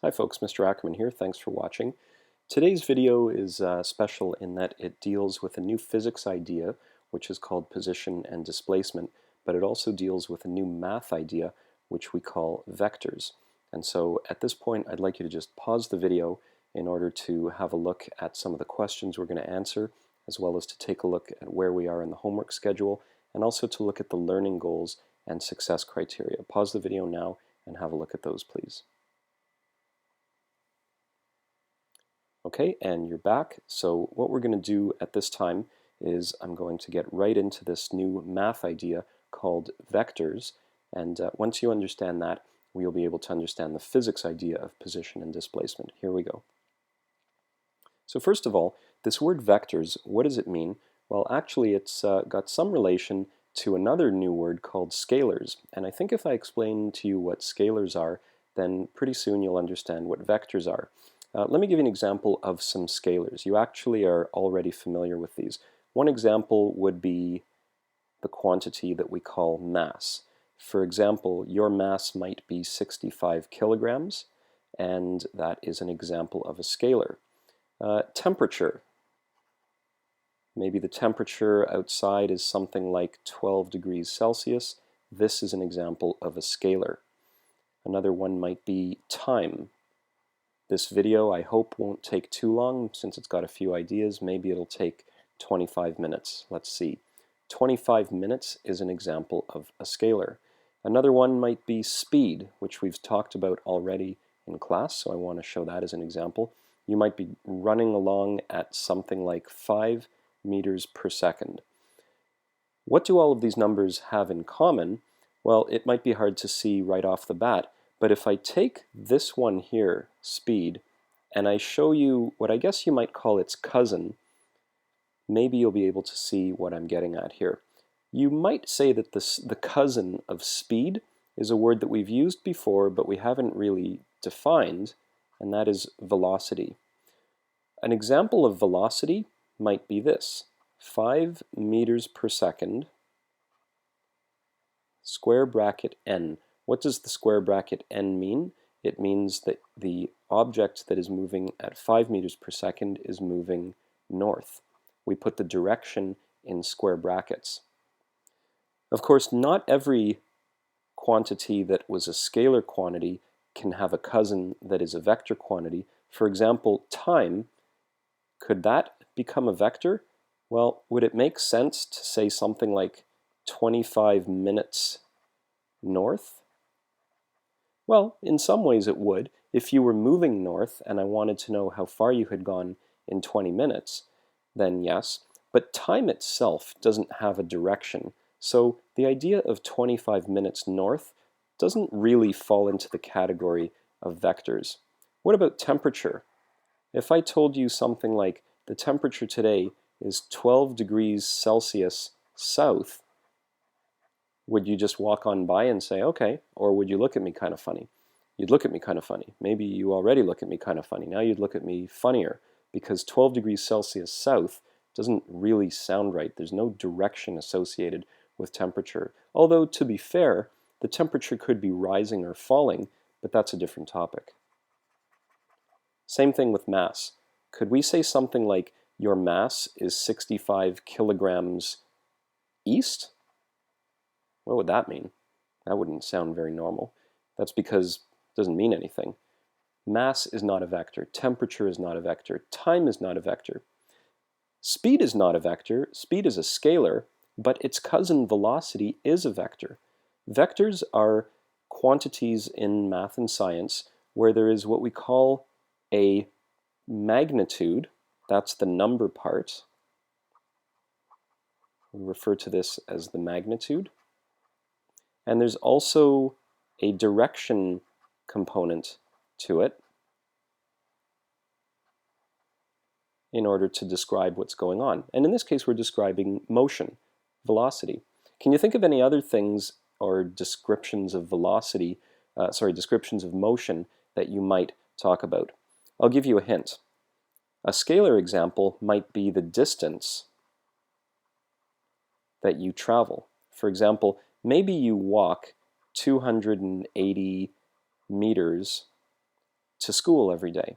Hi folks, Mr. Ackerman here. Thanks for watching. Today's video is special in that it deals with a new physics idea, which is called position and displacement, but it also deals with a new math idea, which we call vectors. And so at this point, I'd like you to just pause the video in order to have a look at some of the questions we're going to answer, as well as to take a look at where we are in the homework schedule, and also to look at the learning goals and success criteria. Pause the video now and have a look at those, please. Okay, and you're back. So what we're going to do at this time is I'm going to get right into this new math idea called vectors. And once you understand that, we'll be able to understand the physics idea of position and displacement. Here we go. So first of all, this word vectors, what does it mean? Well, actually, it's got some relation to another new word called scalars. And I think if I explain to you what scalars are, then pretty soon you'll understand what vectors are. Let me give you an example of some scalars. You actually are already familiar with these. One example would be the quantity that we call mass. For example, your mass might be 65 kilograms, and that is an example of a scalar. Temperature. Maybe the temperature outside is something like 12 degrees Celsius. This is an example of a scalar. Another one might be time. This video, I hope, won't take too long since it's got a few ideas. Maybe it'll take 25 minutes. Let's see. 25 minutes is an example of a scalar. Another one might be speed, which we've talked about already in class, so I want to show that as an example. You might be running along at something like 5 meters per second. What do all of these numbers have in common? Well, it might be hard to see right off the bat, but if I take this one here, speed, and I show you what I guess you might call its cousin, maybe you'll be able to see what I'm getting at here. You might say that the cousin of speed is a word that we've used before, but we haven't really defined, and that is velocity. An example of velocity might be this: 5 meters per second, square bracket n. What does the square bracket n mean? It means that the object that is moving at 5 meters per second is moving north. We put the direction in square brackets. Of course, not every quantity that was a scalar quantity can have a cousin that is a vector quantity. For example, time, could that become a vector? Well, would it make sense to say something like 25 minutes north? Well, in some ways it would. If you were moving north and I wanted to know how far you had gone in 20 minutes, then yes. But time itself doesn't have a direction. So the idea of 25 minutes north doesn't really fall into the category of vectors. What about temperature? If I told you something like the temperature today is 12 degrees Celsius south, would you just walk on by and say, okay, or would you look at me kind of funny? You'd look at me kind of funny. Maybe you already look at me kind of funny. Now you'd look at me funnier, because 12 degrees Celsius south doesn't really sound right. There's no direction associated with temperature. Although, to be fair, the temperature could be rising or falling, but that's a different topic. Same thing with mass. Could we say something like, your mass is 65 kilograms east? What would that mean? That wouldn't sound very normal. That's because it doesn't mean anything. Mass is not a vector. Temperature is not a vector. Time is not a vector. Speed is not a vector. Speed is a scalar, but its cousin velocity is a vector. Vectors are quantities in math and science where there is what we call a magnitude. That's the number part. We refer to this as the magnitude. And there's also a direction component to it in order to describe what's going on. And in this case, we're describing motion, velocity. Can you think of any other things or descriptions of velocity, descriptions of motion that you might talk about? I'll give you a hint. A scalar example might be the distance that you travel. For example, maybe you walk 280 meters to school every day.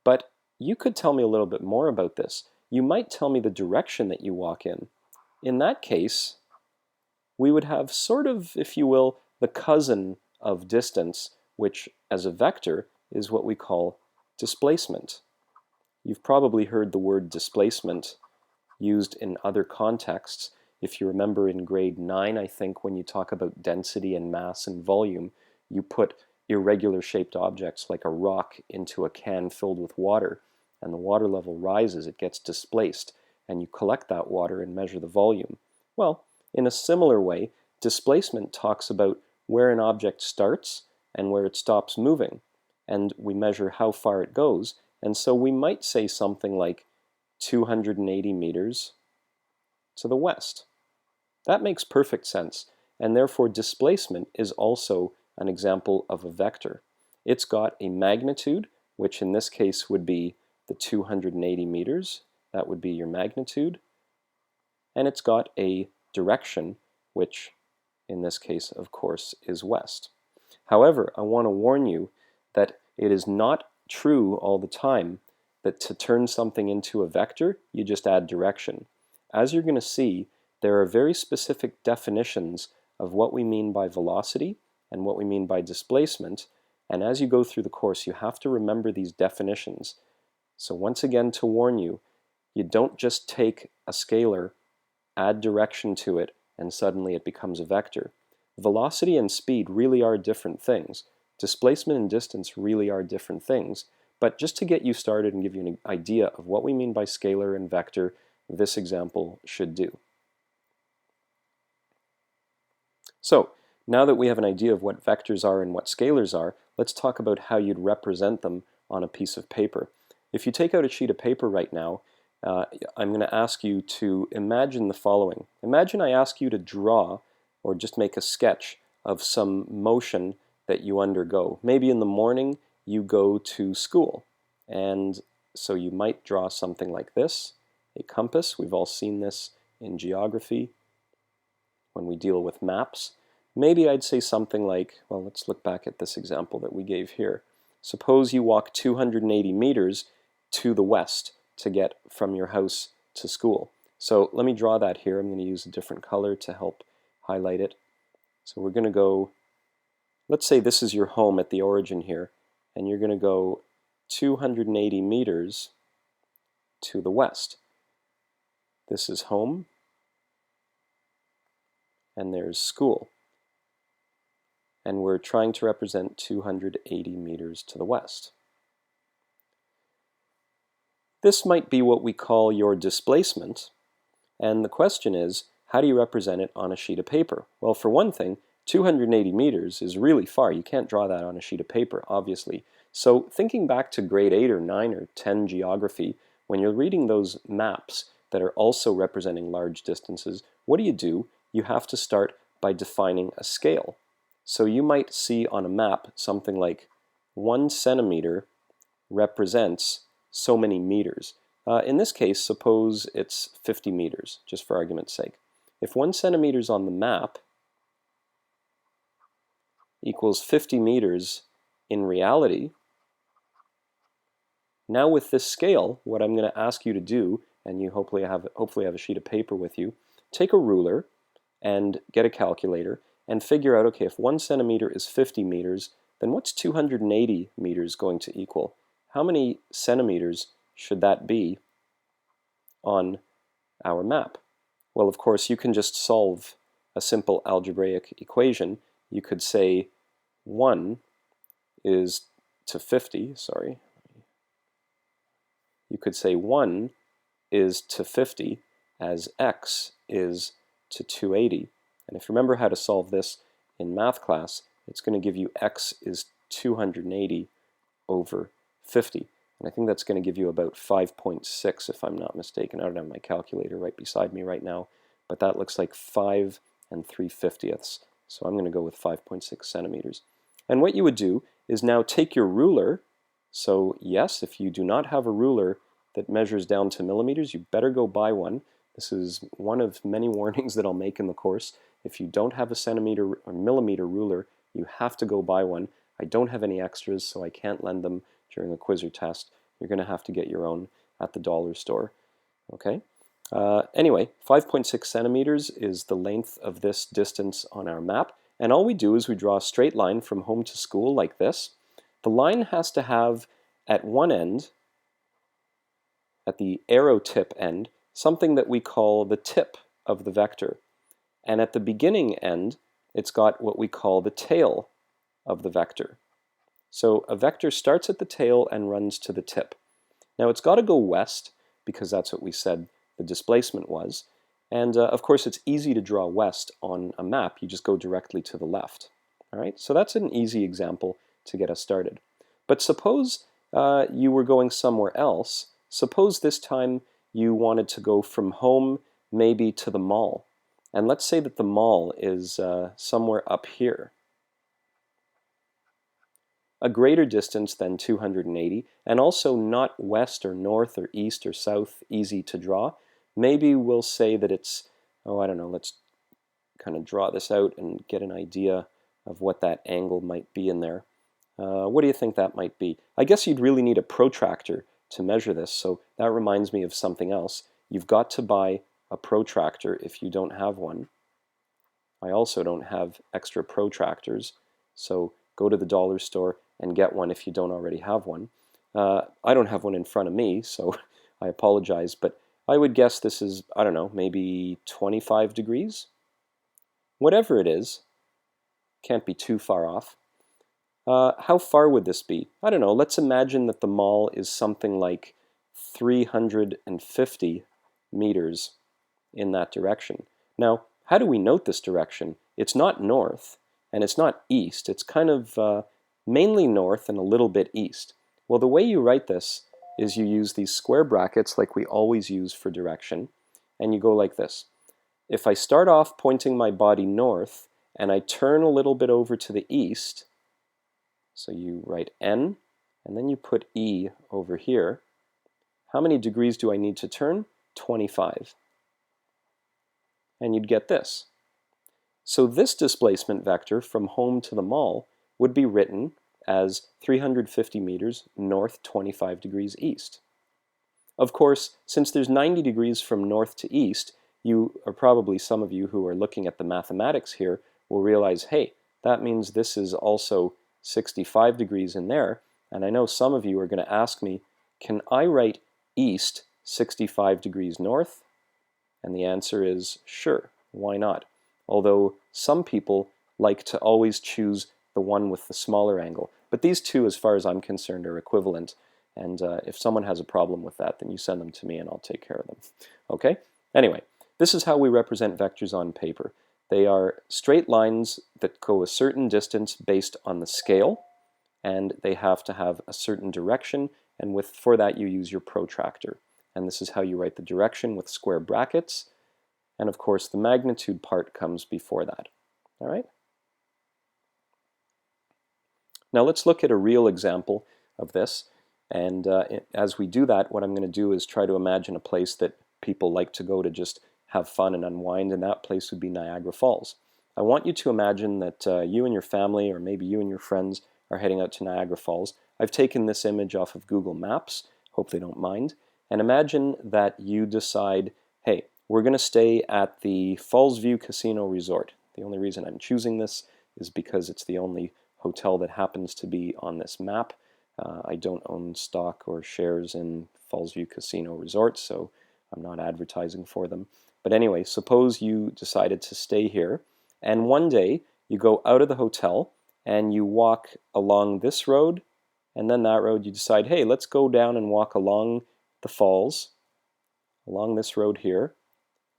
But you could tell me a little bit more about this. You might tell me the direction that you walk in. In that case, we would have sort of, if you will, the cousin of distance, which as a vector is what we call displacement. You've probably heard the word displacement used in other contexts. If you remember in grade 9, I think, when you talk about density and mass and volume, you put irregular shaped objects like a rock into a can filled with water, and the water level rises, it gets displaced, and you collect that water and measure the volume. Well, in a similar way, displacement talks about where an object starts and where it stops moving, and we measure how far it goes, and so we might say something like 280 meters to the west. That makes perfect sense, and therefore displacement is also an example of a vector. It's got a magnitude, which in this case would be the 280 meters. That would be your magnitude. And it's got a direction, which in this case, of course, is west. However, I want to warn you that it is not true all the time that to turn something into a vector, you just add direction. As you're going to see, there are very specific definitions of what we mean by velocity and what we mean by displacement, and as you go through the course, you have to remember these definitions. So once again, to warn you, you don't just take a scalar, add direction to it, and suddenly it becomes a vector. Velocity and speed really are different things. Displacement and distance really are different things. But just to get you started and give you an idea of what we mean by scalar and vector, this example should do. So, now that we have an idea of what vectors are and what scalars are, let's talk about how you'd represent them on a piece of paper. If you take out a sheet of paper right now, I'm going to ask you to imagine the following. Imagine I ask you to draw or just make a sketch of some motion that you undergo. Maybe in the morning you go to school, and so you might draw something like this, a compass. We've all seen this in geography when we deal with maps. Maybe I'd say something like, well, let's look back at this example that we gave here. Suppose you walk 280 meters to the west to get from your house to school. So let me draw that here. I'm going to use a different color to help highlight it. So we're going to go, let's say this is your home at the origin here, and you're going to go 280 meters to the west. This is home, and there's school. And we're trying to represent 280 meters to the west. This might be what we call your displacement, and the question is, how do you represent it on a sheet of paper? Well, for one thing, 280 meters is really far. You can't draw that on a sheet of paper, obviously. So thinking back to grade 8 or 9 or 10 geography, when you're reading those maps that are also representing large distances, what do? You have to start by defining a scale. So you might see on a map something like 1 centimeter represents so many meters. In this case, suppose it's 50 meters, just for argument's sake. If 1 centimeter is on the map equals 50 meters in reality, now with this scale, what I'm going to ask you to do, and you hopefully have a sheet of paper with you, take a ruler and get a calculator and figure out, okay, if 1 centimeter is 50 meters, then what's 280 meters going to equal? How many centimeters should that be on our map? Well, of course, you can just solve a simple algebraic equation. You could say 1 is to 50, sorry. You could say 1 is to 50 as x is to 280. And if you remember how to solve this in math class, it's going to give you x is 280 over 50. And I think that's going to give you about 5.6 if I'm not mistaken. I don't have my calculator right beside me right now, but that looks like 5 3/50. So I'm going to go with 5.6 centimeters. And what you would do is now take your ruler. So yes, if you do not have a ruler that measures down to millimeters, you better go buy one. This is one of many warnings that I'll make in the course. If you don't have a centimeter or millimeter ruler, you have to go buy one. I don't have any extras, so I can't lend them during a quiz or test. You're going to have to get your own at the dollar store. Okay? Anyway, 5.6 centimeters is the length of this distance on our map. And all we do is we draw a straight line from home to school like this. The line has to have at one end, at the arrow tip end, something that we call the tip of the vector. And at the beginning end, it's got what we call the tail of the vector. So a vector starts at the tail and runs to the tip. Now it's got to go west, because that's what we said the displacement was. And of course, it's easy to draw west on a map. You just go directly to the left. All right, so that's an easy example to get us started. But suppose you were going somewhere else. Suppose this time you wanted to go from home maybe to the mall. And let's say that the mall is somewhere up here. A greater distance than 280, and also not west or north or east or south, easy to draw. Maybe we'll say that it's, oh, I don't know, let's kind of draw this out and get an idea of what that angle might be in there. What do you think that might be? I guess you'd really need a protractor to measure this, so that reminds me of something else. You've got to buy a protractor if you don't have one. I also don't have extra protractors, so go to the dollar store and get one if you don't already have one. I don't have one in front of me, so I apologize, but I would guess this is, I don't know, maybe 25 degrees? Whatever it is, can't be too far off. How far would this be? I don't know, let's imagine that the mall is something like 350 meters in that direction. Now, how do we note this direction? It's not north, and it's not east. It's kind of mainly north and a little bit east. Well, the way you write this is you use these square brackets like we always use for direction, and you go like this. If I start off pointing my body north, and I turn a little bit over to the east, so you write N, and then you put E over here, how many degrees do I need to turn? 25. And you'd get this. So this displacement vector from home to the mall would be written as 350 meters north, 25 degrees east. Of course, since there's 90 degrees from north to east, you, or probably some of you who are looking at the mathematics here, will realize, hey, that means this is also 65 degrees in there. And I know some of you are going to ask me, can I write east 65 degrees north? And the answer is sure, why not? Although some people like to always choose the one with the smaller angle. But these two, as far as I'm concerned, are equivalent. And if someone has a problem with that, then you send them to me and I'll take care of them. Okay? Anyway, this is how we represent vectors on paper. They are straight lines that go a certain distance based on the scale, and they have to have a certain direction, and for that you use your protractor. And this is how you write the direction with square brackets, and of course the magnitude part comes before that. All right? Now let's look at a real example of this, and as we do that, what I'm going to do is try to imagine a place that people like to go to just have fun and unwind, and that place would be Niagara Falls. I want you to imagine that you and your family, or maybe you and your friends, are heading out to Niagara Falls. I've taken this image off of Google Maps, hope they don't mind, and imagine that you decide, hey, we're going to stay at the Falls View Casino Resort. The only reason I'm choosing this is because it's the only hotel that happens to be on this map. I don't own stock or shares in Falls View Casino Resort, so I'm not advertising for them. But anyway, suppose you decided to stay here, and one day you go out of the hotel and you walk along this road, and then that road. You decide, hey, let's go down and walk along the falls, along this road here.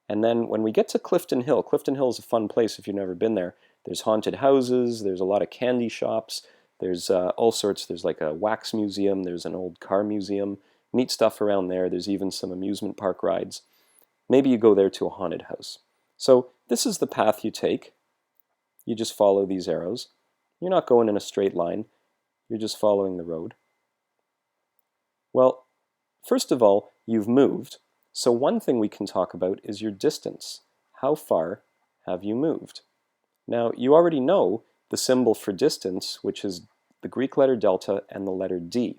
And then when we get to Clifton Hill is a fun place if you've never been there. There's haunted houses, there's a lot of candy shops, there's all sorts, there's like a wax museum, there's an old car museum, neat stuff around there. There's even some amusement park rides. Maybe you go there to a haunted house. So this is the path you take. You just follow these arrows. You're not going in a straight line. You're just following the road. Well, first of all, you've moved. So one thing we can talk about is your distance. How far have you moved? Now, you already know the symbol for distance, which is the Greek letter delta and the letter d.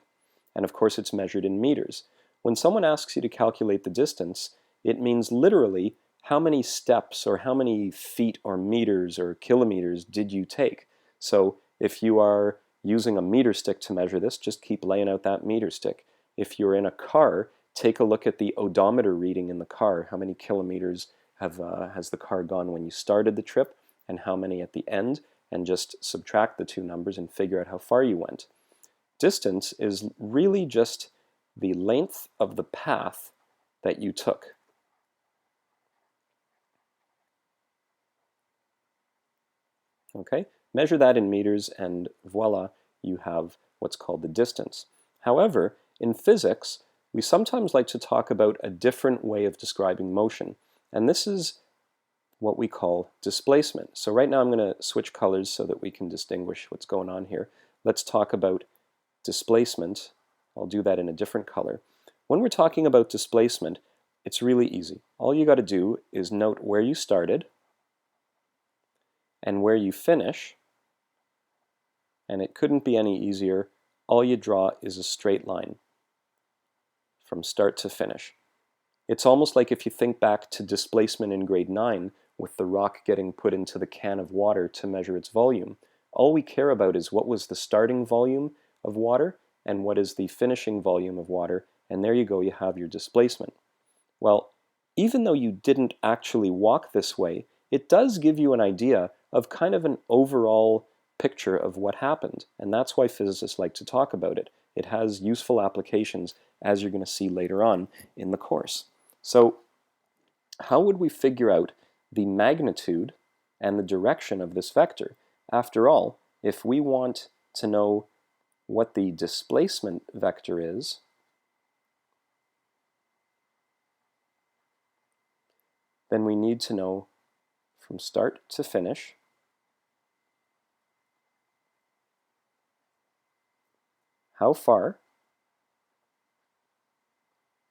And of course it's measured in meters. When someone asks you to calculate the distance, it means literally how many steps or how many feet or meters or kilometers did you take. So if you are using a meter stick to measure this, just keep laying out that meter stick. If you're in a car, take a look at the odometer reading in the car. How many kilometers has the car gone when you started the trip and how many at the end, and just subtract the two numbers and figure out how far you went. Distance is really just the length of the path that you took. Okay, measure that in meters and voila, you have what's called the distance. However, in physics, we sometimes like to talk about a different way of describing motion, and this is what we call displacement. So right now I'm going to switch colors so that we can distinguish what's going on here. Let's talk about displacement. I'll do that in a different color. When we're talking about displacement, it's really easy. All you got to do is note where you started and where you finish, and it couldn't be any easier. All you draw is a straight line from start to finish. It's almost like if you think back to displacement in grade 9 with the rock getting put into the can of water to measure its volume. All we care about is what was the starting volume of water and what is the finishing volume of water, and there you go, you have your displacement. Well, even though you didn't actually walk this way, it does give you an idea of kind of an overall picture of what happened, and that's why physicists like to talk about it. It has useful applications, as you're going to see later on in the course. So how would we figure out the magnitude and the direction of this vector? After all, if we want to know what the displacement vector is, then we need to know from start to finish how far.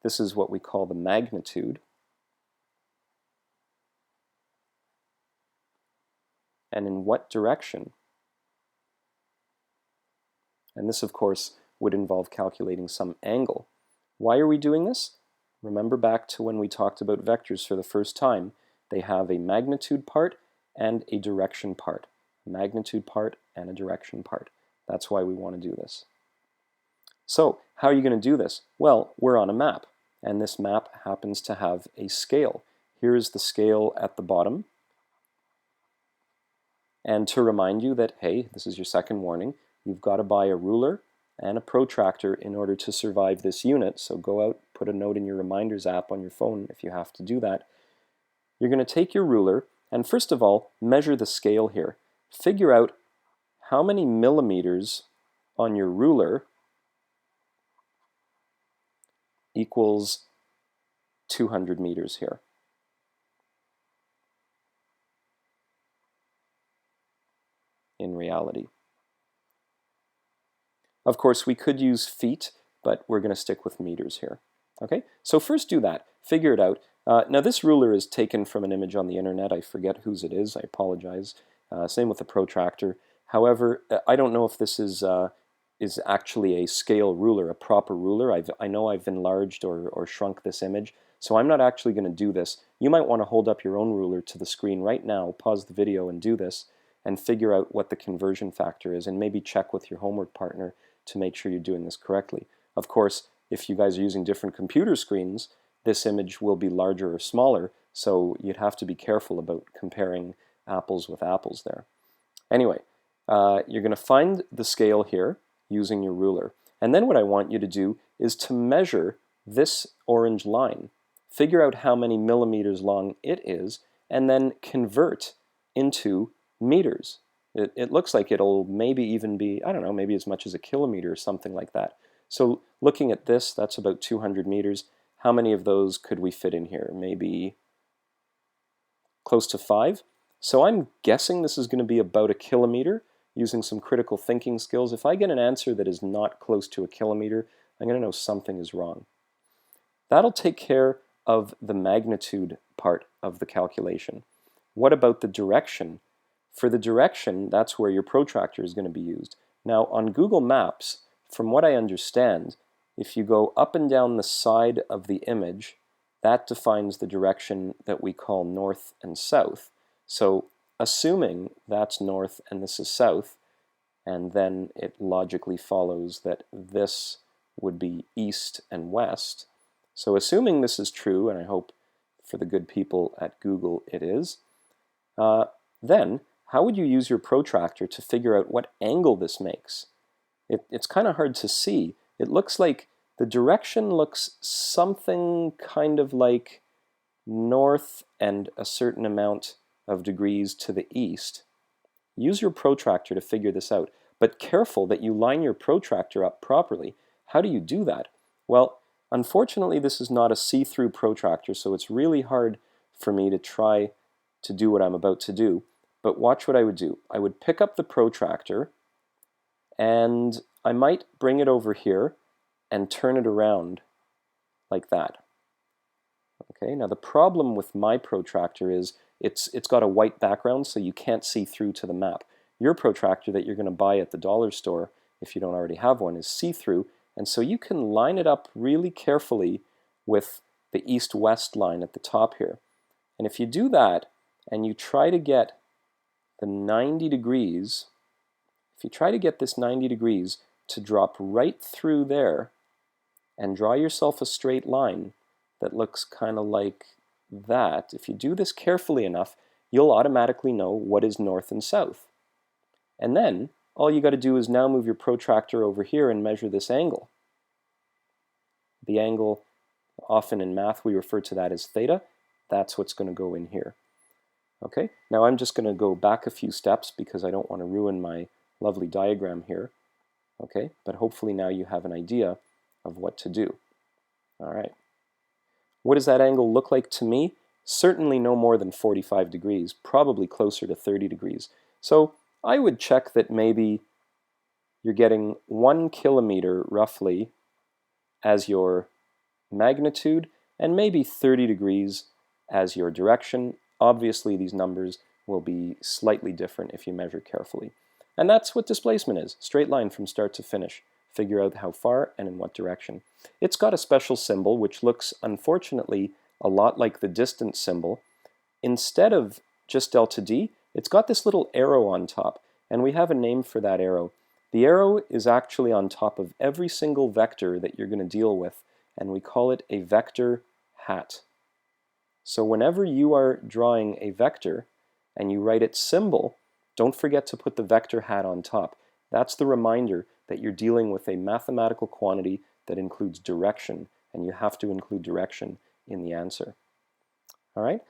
This is what we call the magnitude. And in what direction. And this, of course, would involve calculating some angle. Why are we doing this? Remember back to when we talked about vectors for the first time. They have a magnitude part and a direction part. A magnitude part and a direction part. That's why we want to do this. So, how are you going to do this? Well, we're on a map, and this map happens to have a scale. Here's the scale at the bottom. And to remind you that, hey, this is your second warning, you've got to buy a ruler and a protractor in order to survive this unit. So go out, put a note in your reminders app on your phone if you have to do that. You're going to take your ruler and first of all, measure the scale here. Figure out how many millimeters on your ruler equals 200 meters here. In reality. Of course, we could use feet, but we're going to stick with meters here. Okay, so first do that. Figure it out. Now this ruler is taken from an image on the internet. I forget whose it is. I apologize. Same with the protractor. However, I don't know if this is actually a scale ruler, a proper ruler. I know I've enlarged or shrunk this image, so I'm not actually going to do this. You might want to hold up your own ruler to the screen right now, pause the video and do this, and figure out what the conversion factor is, and maybe check with your homework partner to make sure you're doing this correctly. Of course, if you guys are using different computer screens, this image will be larger or smaller, so you'd have to be careful about comparing apples with apples there. Anyway, you're going to find the scale here using your ruler. And then what I want you to do is to measure this orange line. Figure out how many millimeters long it is, and then convert into meters. It looks like it'll maybe even be, I don't know, maybe as much as a kilometer or something like that. So looking at this, that's about 200 meters. How many of those could we fit in here? Maybe close to 5. So I'm guessing this is going to be about a kilometer using some critical thinking skills. If I get an answer that is not close to a kilometer, I'm going to know something is wrong. That'll take care of the magnitude part of the calculation. What about the direction? For the direction, that's where your protractor is going to be used. Now on Google Maps, from what I understand, if you go up and down the side of the image, that defines the direction that we call north and south. So assuming that's north and this is south, and then it logically follows that this would be east and west. So assuming this is true, and I hope for the good people at Google it is, then how would you use your protractor to figure out what angle this makes? It's kind of hard to see. It looks like the direction looks something kind of like north and a certain amount of degrees to the east. Use your protractor to figure this out, but careful that you line your protractor up properly. How do you do that? Well, unfortunately this is not a see-through protractor, so it's really hard for me to try to do what I'm about to do. But watch what I would do. I would pick up the protractor and I might bring it over here and turn it around like that. Okay, now the problem with my protractor is it's got a white background, so you can't see through to the map. Your protractor that you're going to buy at the dollar store, if you don't already have one, is see-through, and so you can line it up really carefully with the east-west line at the top here. And if you do that, and you try to get the 90 degrees, if you try to get this 90 degrees to drop right through there, and draw yourself a straight line that looks kind of like that, if you do this carefully enough, you'll automatically know what is north and south. And then all you got to do is now move your protractor over here and measure this angle. The angle, often in math we refer to that as theta. That's what's going to go in here. Okay, now I'm just going to go back a few steps because I don't want to ruin my lovely diagram here. Okay, but hopefully now you have an idea of what to do. All right. What does that angle look like to me? Certainly no more than 45 degrees, probably closer to 30 degrees. So I would check that maybe you're getting 1 kilometer roughly as your magnitude and maybe 30 degrees as your direction. Obviously these numbers will be slightly different if you measure carefully. And that's what displacement is, straight line from start to finish. Figure out how far and in what direction. It's got a special symbol which looks, unfortunately, a lot like the distance symbol. Instead of just delta D, it's got this little arrow on top, and we have a name for that arrow. The arrow is actually on top of every single vector that you're going to deal with, and we call it a vector hat. So whenever you are drawing a vector and you write its symbol, don't forget to put the vector hat on top. That's the reminder that you're dealing with a mathematical quantity that includes direction, and you have to include direction in the answer. All right?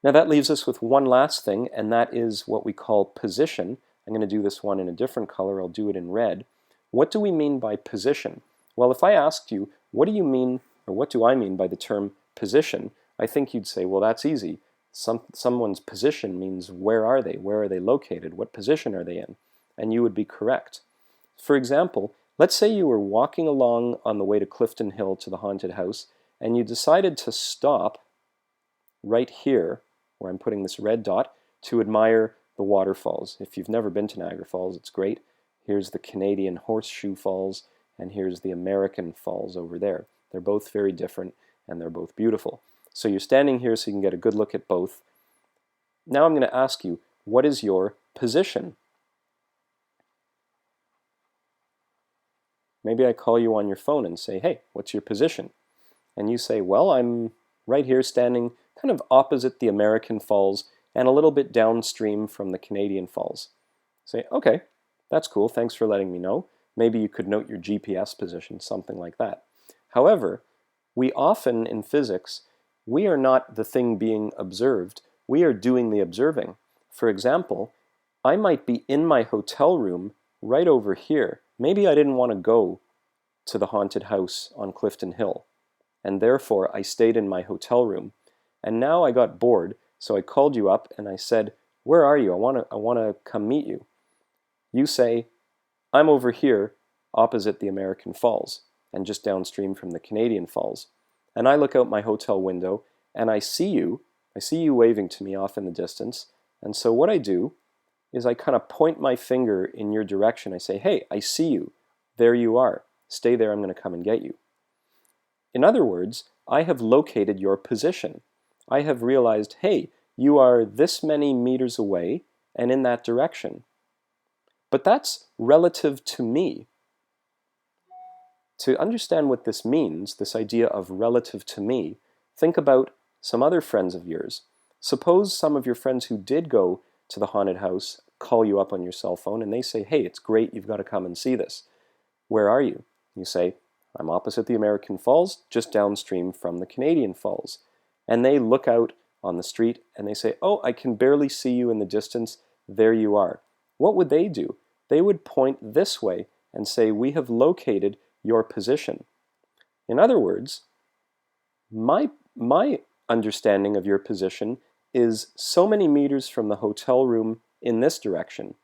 Now that leaves us with one last thing, and that is what we call position. I'm going to do this one in a different color. I'll do it in red. What do we mean by position? Well, if I asked you, what do you mean, or what do I mean by the term position, I think you'd say, well, that's easy. Someone's position means where are they? Where are they located? What position are they in? And you would be correct. For example, let's say you were walking along on the way to Clifton Hill to the haunted house, and you decided to stop right here, where I'm putting this red dot, to admire the waterfalls. If you've never been to Niagara Falls, it's great. Here's the Canadian Horseshoe Falls, and here's the American Falls over there. They're both very different, and they're both beautiful. So you're standing here so you can get a good look at both. Now I'm going to ask you, what is your position? Maybe I call you on your phone and say, hey, what's your position? And you say, well, I'm right here standing kind of opposite the American Falls and a little bit downstream from the Canadian Falls. Say, okay, that's cool, thanks for letting me know. Maybe you could note your GPS position, something like that. However, we often in physics, we are not the thing being observed, we are doing the observing. For example, I might be in my hotel room right over here. Maybe I didn't want to go to the haunted house on Clifton Hill, and therefore I stayed in my hotel room. And now I got bored, so I called you up and I said, where are you? I want to come meet you. You say, I'm over here opposite the American Falls and just downstream from the Canadian Falls. And I look out my hotel window and I see you waving to me off in the distance. And so what I do is I kind of point my finger in your direction. I say, hey, I see you. There you are. Stay there, I'm going to come and get you. In other words, I have located your position. I have realized, hey, you are this many meters away and in that direction. But that's relative to me. To understand what this means, this idea of relative to me, think about some other friends of yours. Suppose some of your friends who did go to the haunted house call you up on your cell phone and they say, hey, it's great, you've got to come and see this. Where are you? You say, I'm opposite the American Falls, just downstream from the Canadian Falls. And they look out on the street and they say, oh, I can barely see you in the distance, there you are. What would they do? They would point this way and say, we have located your position. In other words, my understanding of your position is so many meters from the hotel room in this direction.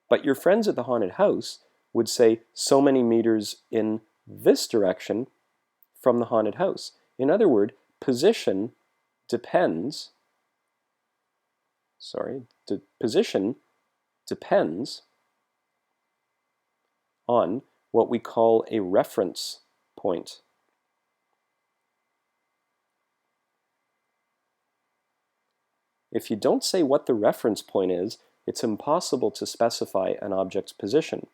But your friends at the haunted house would say so many meters in this direction from the haunted house. In other words, position depends on what we call a reference point. If you don't say what the reference point is, it's impossible to specify an object's position.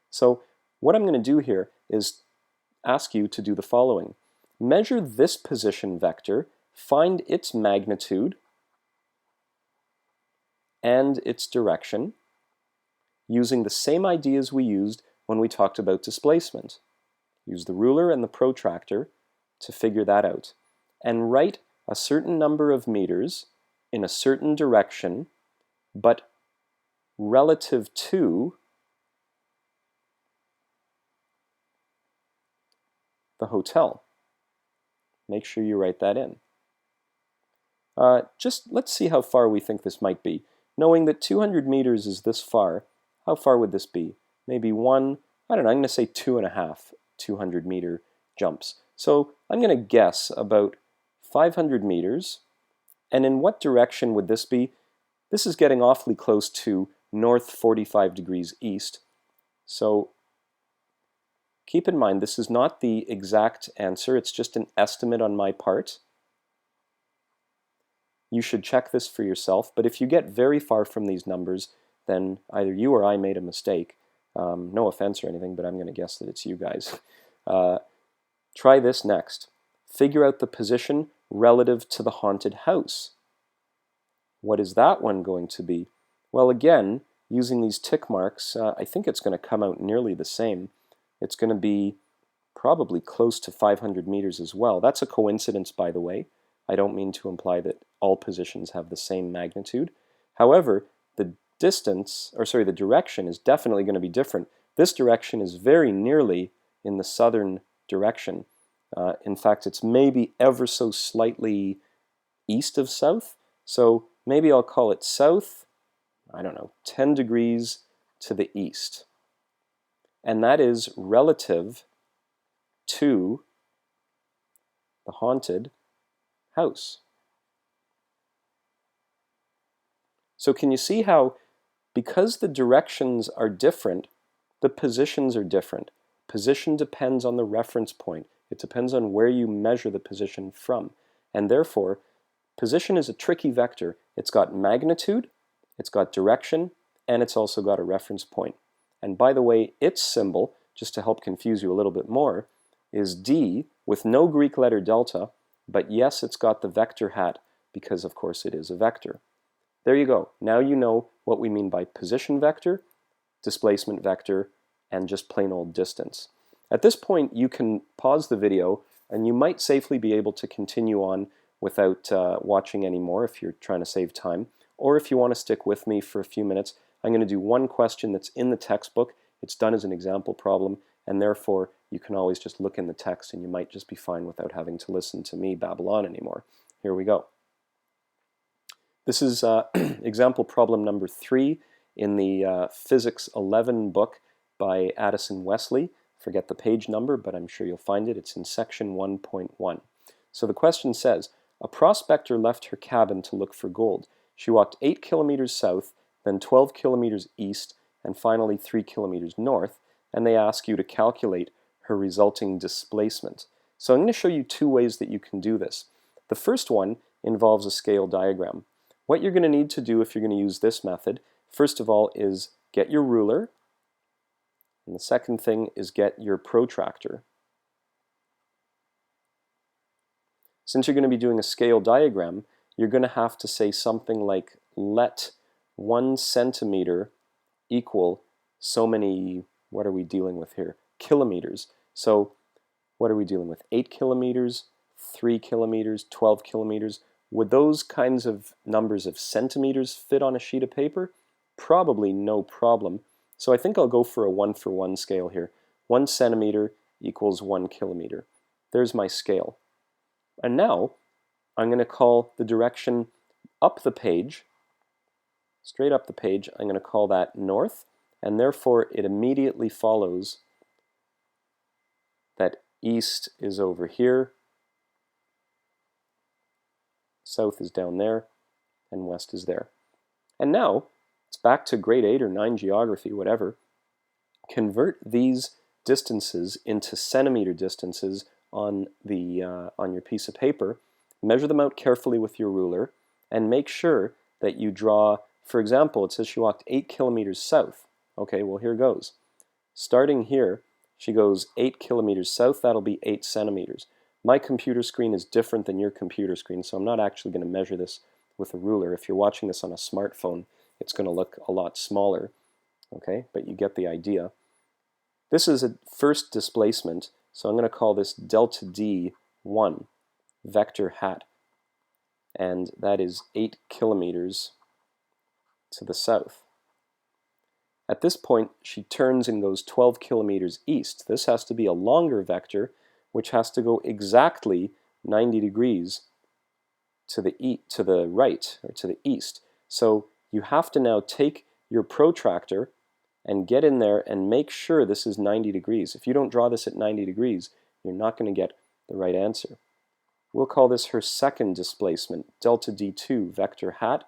So what I'm going to do here is ask you to do the following. Measure this position vector, find its magnitude and its direction using the same ideas we used when we talked about displacement. Use the ruler and the protractor to figure that out. And write a certain number of meters in a certain direction, but relative to the hotel. Make sure you write that in. Just let's see how far we think this might be. Knowing that 200 meters is this far, how far would this be? Maybe one, I don't know, I'm going to say 2.5 200-meter jumps. So I'm going to guess about 500 meters. And in what direction would this be? This is getting awfully close to north 45 degrees east. So keep in mind, this is not the exact answer. It's just an estimate on my part. You should check this for yourself. But if you get very far from these numbers, then either you or I made a mistake. No offense or anything, but I'm going to guess that it's you guys. Try this next. Figure out the position relative to the haunted house. What is that one going to be? Well, again, using these tick marks, I think it's going to come out nearly the same. It's going to be probably close to 500 meters as well. That's a coincidence, by the way. I don't mean to imply that all positions have the same magnitude. However, the direction is definitely going to be different. This direction is very nearly in the southern direction. In fact, it's maybe ever so slightly east of south. So maybe I'll call it south, I don't know, 10 degrees to the east. And that is relative to the haunted house. So can you see how, because the directions are different, the positions are different? Position depends on the reference point. It depends on where you measure the position from. And therefore, position is a tricky vector. It's got magnitude, it's got direction, and it's also got a reference point. And by the way, its symbol, just to help confuse you a little bit more, is D with no Greek letter delta, but yes, it's got the vector hat because, of course, it is a vector. There you go. Now you know what we mean by position vector, displacement vector, and just plain old distance. At this point, you can pause the video, and you might safely be able to continue on without watching anymore if you're trying to save time. Or if you want to stick with me for a few minutes, I'm going to do one question that's in the textbook. It's done as an example problem, and therefore you can always just look in the text and you might just be fine without having to listen to me babble on anymore. Here we go. This is example problem number 3 in the Physics 11 book by Addison Wesley. Forget the page number, but I'm sure you'll find it. It's in section 1.1. So the question says, a prospector left her cabin to look for gold. She walked 8 kilometers south then 12 kilometers east, and finally 3 kilometers north, and they ask you to calculate her resulting displacement. So I'm going to show you two ways that you can do this. The first one involves a scale diagram. What you're going to need to do if you're going to use this method, first of all, is get your ruler, and the second thing is get your protractor. Since you're going to be doing a scale diagram, you're going to have to say something like, let 1 centimeter equal so many, what are we dealing with here? Kilometers. So what are we dealing with? 8 kilometers, 3 kilometers, 12 kilometers. Would those kinds of numbers of centimeters fit on a sheet of paper? Probably no problem. So I think I'll go for a 1-for-1 scale here. 1 centimeter equals 1 kilometer. There's my scale. And now I'm going to call the direction up the page, straight up the page, I'm going to call that north, and therefore it immediately follows that east is over here, south is down there, and west is there. And now it's back to grade 8 or 9 geography, whatever. Convert these distances into centimeter distances on your piece of paper. Measure them out carefully with your ruler, and make sure that you draw, for example, it says she walked 8 kilometers south. Okay, well here goes. Starting here, she goes 8 kilometers south, that'll be 8 centimeters. My computer screen is different than your computer screen, so I'm not actually going to measure this with a ruler. If you're watching this on a smartphone, it's going to look a lot smaller, okay, but you get the idea. This is a first displacement, so I'm going to call this delta D1, vector hat, and that is 8 kilometers to the south. At this point, she turns and goes 12 kilometers east. This has to be a longer vector, which has to go exactly 90 degrees to the right, or to the east. So you have to now take your protractor and get in there and make sure this is 90 degrees. If you don't draw this at 90 degrees, you're not going to get the right answer. We'll call this her second displacement, delta D2 vector hat,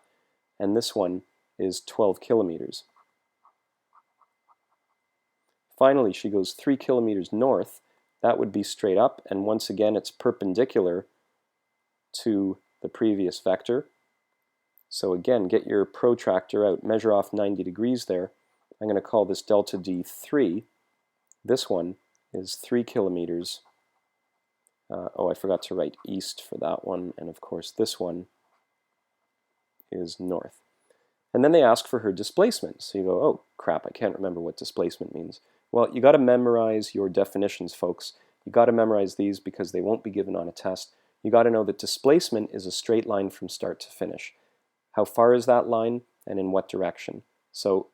and this one is 12 kilometers. Finally, she goes 3 kilometers north. That would be straight up, and once again it's perpendicular to the previous vector. So again, get your protractor out, measure off 90 degrees there. I'm going to call this delta D3. This one is 3 kilometers. Oh, I forgot to write east for that one, and of course this one is north. And then they ask for her displacement. So you go, oh crap, I can't remember what displacement means. Well, you got to memorize your definitions, folks. You got to memorize these because they won't be given on a test. You got to know that displacement is a straight line from start to finish. How far is that line and in what direction? So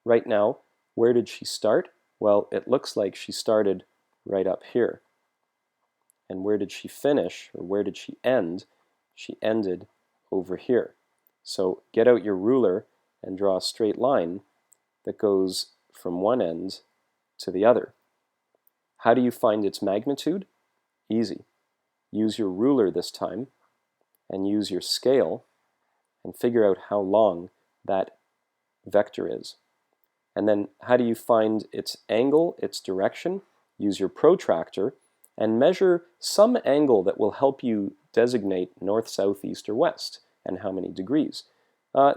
right now, where did she start? Well, it looks like she started right up here. And where did she finish, or where did she end? She ended over here. So get out your ruler and draw a straight line that goes from one end to the other. How do you find its magnitude? Easy. Use your ruler this time and use your scale and figure out how long that vector is. And then how do you find its angle, its direction? Use your protractor and measure some angle that will help you designate north, south, east, or west, and how many degrees.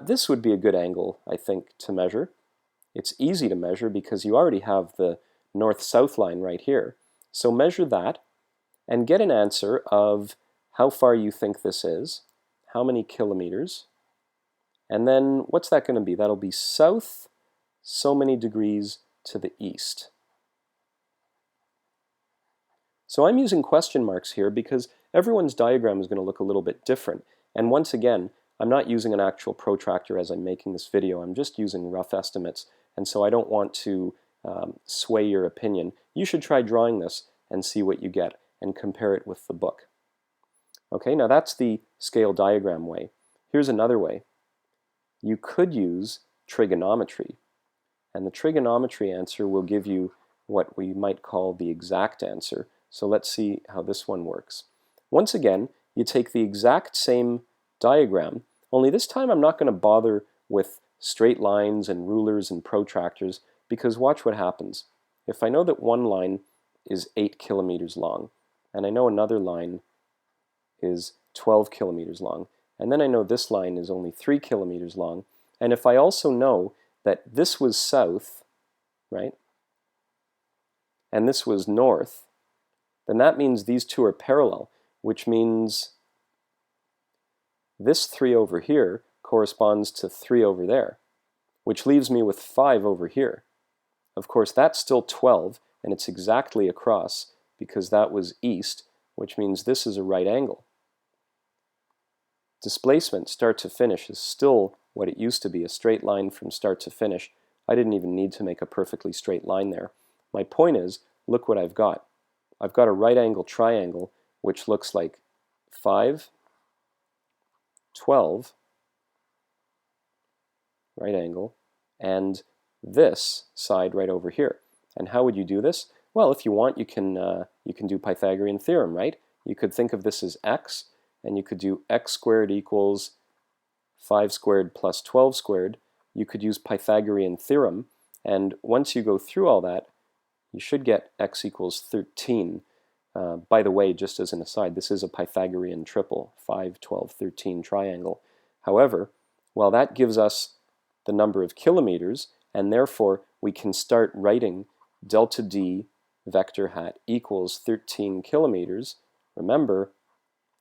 This would be a good angle, I think, to measure. It's easy to measure because you already have the north-south line right here. So measure that and get an answer of how far you think this is, how many kilometers, and then what's that going to be? That'll be south so many degrees to the east. So I'm using question marks here because everyone's diagram is going to look a little bit different. And once again, I'm not using an actual protractor as I'm making this video. I'm just using rough estimates. And so I don't want to sway your opinion. You should try drawing this and see what you get and compare it with the book. Okay, now that's the scale diagram way. Here's another way. You could use trigonometry. And the trigonometry answer will give you what we might call the exact answer. So let's see how this one works. Once again, you take the exact same diagram, only this time I'm not going to bother with straight lines and rulers and protractors, because watch what happens. If I know that one line is 8 kilometers long, and I know another line is 12 kilometers long, and then I know this line is only 3 kilometers long, and if I also know that this was south, right, and this was north, then that means these two are parallel, which means this 3 over here corresponds to 3 over there, which leaves me with 5 over here. Of course, that's still 12, and it's exactly across because that was east, which means this is a right angle. Displacement, start to finish, is still what it used to be, a straight line from start to finish. I didn't even need to make a perfectly straight line there. My point is, look what I've got. I've got a right angle triangle, which looks like 5, 12, right angle, and this side right over here. And how would you do this? Well, if you want, you can do Pythagorean theorem, right? You could think of this as x, and you could do x squared equals 5 squared plus 12 squared. You could use Pythagorean theorem, and once you go through all that, you should get x equals 13. By the way, just as an aside, this is a Pythagorean triple, 5, 12, 13 triangle. However, well, that gives us the number of kilometers, and therefore we can start writing delta d vector hat equals 13 kilometers. Remember,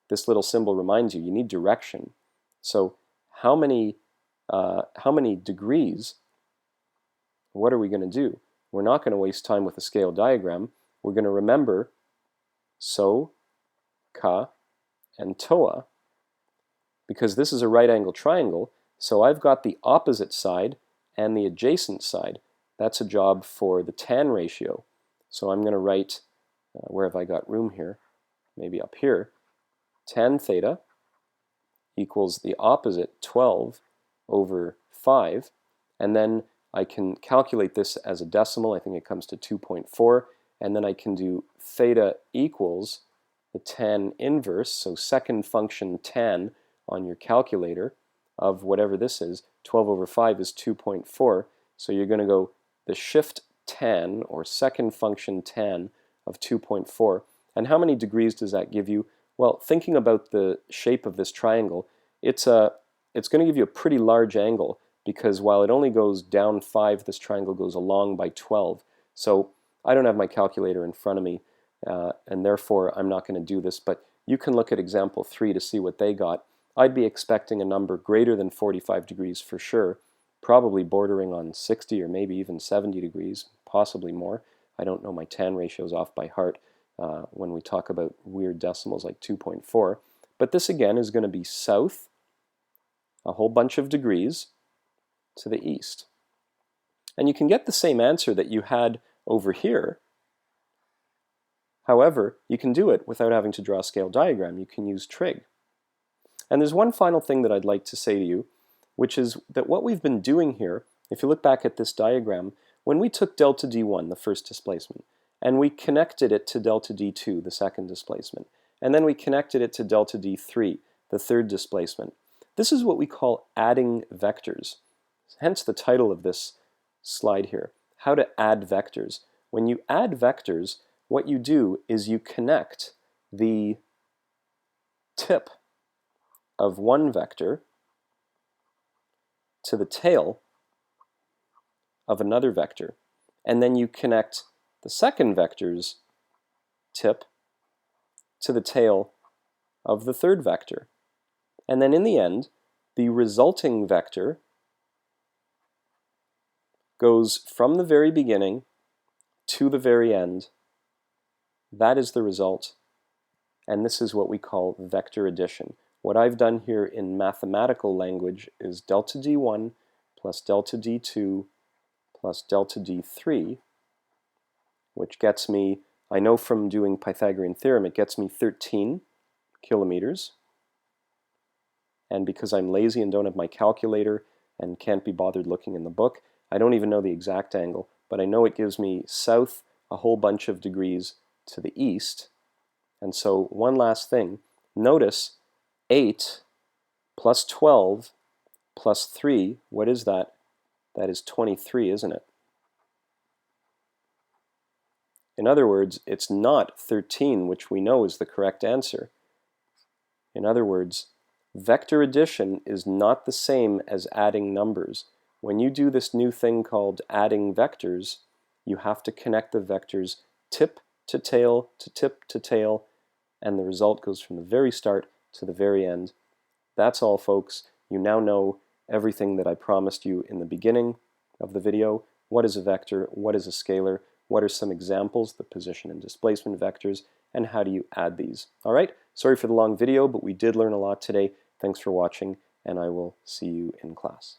this little symbol reminds you, you need direction. So how many degrees, what are we going to do? We're not going to waste time with a scale diagram. We're going to remember so, ka, and toa, because this is a right angle triangle, so I've got the opposite side and the adjacent side. That's a job for the tan ratio. So I'm going to write, where have I got room here? Maybe up here. Tan theta equals the opposite 12 over 5, and then I can calculate this as a decimal. I think it comes to 2.4, and then I can do theta equals the tan inverse, so second function tan on your calculator of whatever this is. 12 over 5 is 2.4, so you're going to go the shift tan, or second function tan, of 2.4. And how many degrees does that give you? Well, thinking about the shape of this triangle, it's going to give you a pretty large angle, because while it only goes down 5, this triangle goes along by 12. So I don't have my calculator in front of me, and therefore I'm not going to do this, but you can look at example 3 to see what they got. I'd be expecting a number greater than 45 degrees for sure, probably bordering on 60 or maybe even 70 degrees, possibly more. I don't know my tan ratios off by heart when we talk about weird decimals like 2.4. But this again is going to be south, a whole bunch of degrees, to the east. And you can get the same answer that you had over here. However, you can do it without having to draw a scale diagram. You can use trig. And there's one final thing that I'd like to say to you, which is that what we've been doing here, if you look back at this diagram, when we took delta d1, the first displacement, and we connected it to delta d2, the second displacement, and then we connected it to delta d3, the third displacement, this is what we call adding vectors. Hence the title of this slide here, how to add vectors. When you add vectors, what you do is you connect the tip of one vector to the tail of another vector, and then you connect the second vector's tip to the tail of the third vector. And then in the end, the resulting vector goes from the very beginning to the very end. That is the result, and this is what we call vector addition. What I've done here in mathematical language is delta d1 plus delta d2 plus delta d3, which gets me, I know from doing Pythagorean theorem, it gets me 13 kilometers. And because I'm lazy and don't have my calculator and can't be bothered looking in the book, I don't even know the exact angle, but I know it gives me south a whole bunch of degrees to the east. And so one last thing, notice 8 plus 12 plus 3, what is that? That is 23, isn't it? In other words, it's not 13, which we know is the correct answer. In other words, vector addition is not the same as adding numbers. When you do this new thing called adding vectors, you have to connect the vectors tip to tail to tip to tail, and the result goes from the very start to the very end. That's all, folks. You now know everything that I promised you in the beginning of the video. What is a vector? What is a scalar? What are some examples, the position and displacement vectors, and how do you add these? All right, sorry for the long video, but we did learn a lot today. Thanks for watching, and I will see you in class.